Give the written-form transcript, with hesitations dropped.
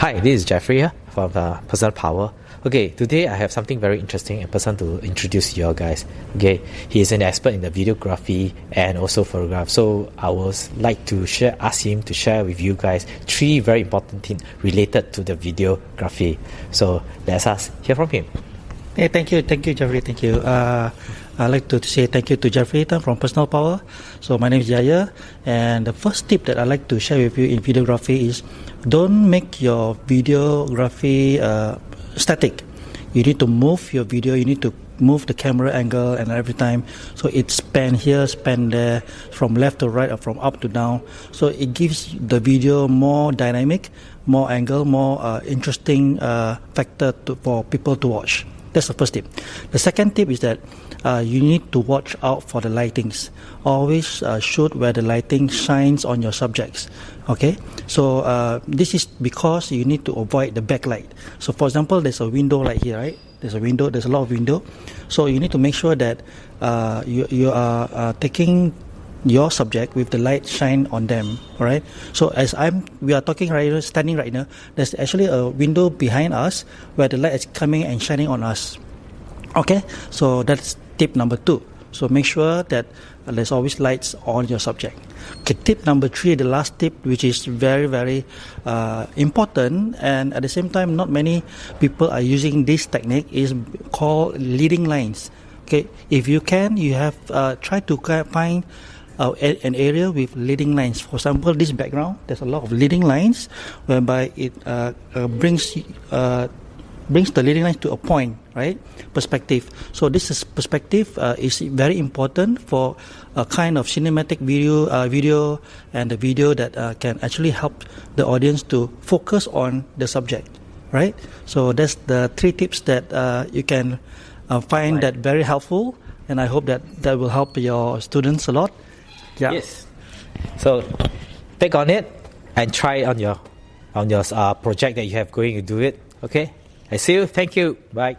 Hi, this is Jeffrey here from Personal Power. Okay, today I have something very interesting and person to introduce you guys. Okay, he is an expert in the videography and also photograph. So I would like to ask him to share with you guys 3 very important things related to the videography. So let's hear from him. Hey, thank you, Jeffrey. Thank you. I'd like to say thank you to Jeffrey from Personal Power. So my name is Yaya, and the first tip that I'd like to share with you in videography is don't make your videography static. You need to move your video. You need to move the camera angle and every time, so it's span here, span there, from left to right or from up to down. So it gives the video more dynamic, more angle, more interesting factor for people to watch. That's the first tip. The second tip is that you need to watch out for the lightings. Always shoot where the lighting shines on your subjects. Okay, so this is because you need to avoid the backlight. So for example, there's a window right here, right? There's a window, there's a lot of window. So you need to make sure that you are taking your subject with the light shine on them. All right, so we are talking right now, standing right now, there's actually a window behind us where the light is coming and shining on us. Okay, so that's tip number 2. So make sure that there's always lights on your subject. Okay, tip number 3, the last tip, which is very, very important, and at the same time not many people are using this technique, is called leading lines. Okay, if you can, you have try to find an area with leading lines. For example, this background, there's a lot of leading lines, whereby it brings the leading lines to a point, right? Perspective. So this is perspective is very important for a kind of cinematic video and the video that can actually help the audience to focus on the subject, right? So that's the 3 tips that you can find that very helpful, and I hope that will help your students a lot. Yeah. Yes. So take on it and try on your project that you have going to do it. Okay. I see you. Thank you. Bye.